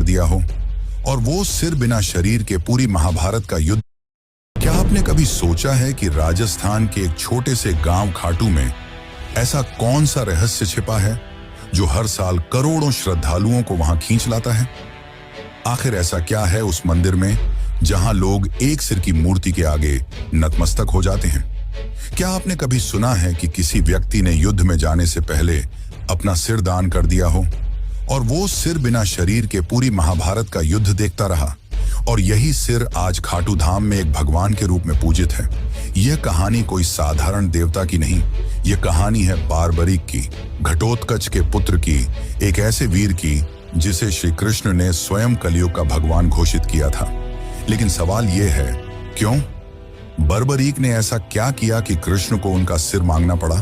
दिया हो और वो सिर बिना शरीर के पूरी महाभारत का युद्ध। क्या आपने कभी सोचा है कि राजस्थान के एक छोटे से गांव खाटू में ऐसा कौन सा रहस्य छिपा है जो हर साल करोड़ों श्रद्धालुओं को वहां खींच लाता है? आखिर ऐसा क्या है उस मंदिर में जहां लोग एक सिर की मूर्ति के आगे नतमस्तक हो जाते हैं? क्या आपने कभी सुना है कि किसी व्यक्ति ने युद्ध में जाने से पहले अपना सिर दान कर दिया हो और वो सिर बिना शरीर के पूरी महाभारत का युद्ध देखता रहा और यही सिर आज खाटू धाम में एक भगवान के रूप में पूजित है? यह कहानी कोई साधारण देवता की नहीं, यह कहानी है बारबरीक की, घटोत्कच के पुत्र की, एक ऐसे वीर की जिसे श्री कृष्ण ने स्वयं कलयुग का भगवान घोषित किया था। लेकिन सवाल यह है, क्यों बर्बरीक ने ऐसा क्या किया कि कृष्ण को उनका सिर मांगना पड़ा?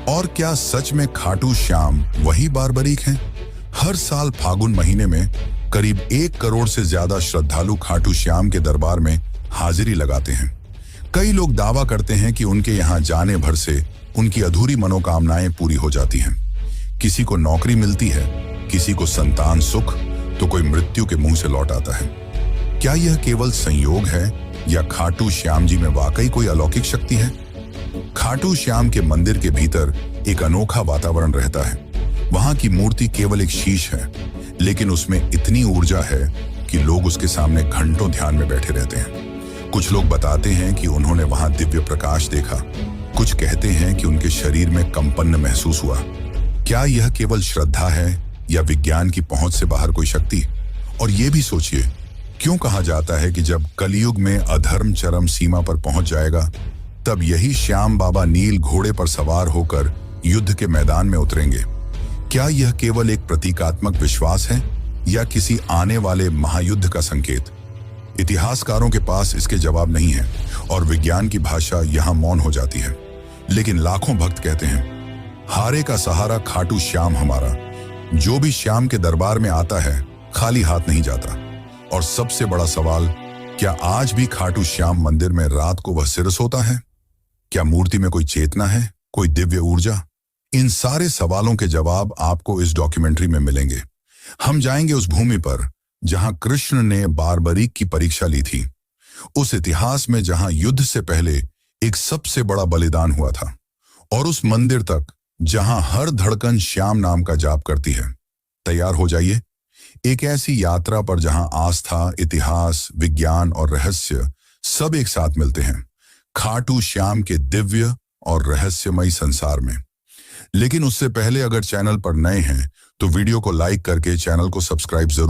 और क्या सच में खाटू श्याम वही बारबरीक हैं? हर साल फागुन महीने में करीब 1 करोड़ से ज्यादा श्रद्धालु खाटू श्याम के दरबार में हाजिरी लगाते हैं। कई लोग दावा करते हैं कि उनके यहाँ जाने भर से उनकी अधूरी मनोकामनाएं पूरी हो जाती हैं। किसी को नौकरी मिलती है, किसी को संतान सुख, तो कोई मृत्यु के मुंह से लौट आता है। क्या यह केवल संयोग है या खाटू श्याम जी में वाकई कोई अलौकिक शक्ति है? खाटू श्याम के मंदिर के भीतर एक अनोखा वातावरण रहता है। वहां की मूर्ति केवल एक शीश है, लेकिन उसमें इतनी ऊर्जा है कि लोग उसके सामने घंटों ध्यान में बैठे रहते हैं। कुछ लोग बताते हैं कि उन्होंने वहां दिव्य प्रकाश देखा, कुछ कहते हैं कि उनके शरीर में कंपन महसूस हुआ। क्या यह केवल श्रद्धा है या विज्ञान की पहुंच से बाहर कोई शक्ति? और यह भी सोचिए, क्यों कहा जाता है कि जब कलयुग में अधर्म चरम सीमा पर पहुंच जाएगा तब यही श्याम बाबा नील घोड़े पर सवार होकर युद्ध के मैदान में उतरेंगे? क्या यह केवल एक प्रतीकात्मक विश्वास है या किसी आने वाले महायुद्ध का संकेत? इतिहासकारों के पास इसके जवाब नहीं है और विज्ञान की भाषा यहां मौन हो जाती है। लेकिन लाखों भक्त कहते हैं, हारे का सहारा खाटू श्याम हमारा। जो भी श्याम के दरबार में आता है खाली हाथ नहीं जाता। और सबसे बड़ा सवाल, क्या आज भी खाटू श्याम मंदिर में रात को वह सिर सोता है? क्या मूर्ति में कोई चेतना है, कोई दिव्य ऊर्जा? इन सारे सवालों के जवाब आपको इस डॉक्यूमेंट्री में मिलेंगे। हम जाएंगे उस भूमि पर जहां कृष्ण ने बारबरीक की परीक्षा ली थी, उस इतिहास में जहां युद्ध से पहले एक सबसे बड़ा बलिदान हुआ था, और उस मंदिर तक जहां हर धड़कन श्याम नाम का जाप करती है। तैयार हो जाइए एक ऐसी यात्रा पर जहां आस्था, इतिहास, विज्ञान और रहस्य सब एक साथ मिलते हैं, खाटू श्याम के दिव्य और रहस्यमयी संसार में। लेकिन उससे पहले अगर चैनल पर नए हैं तो वीडियो को लाइक करके चैनल को सब्सक्राइब जरूर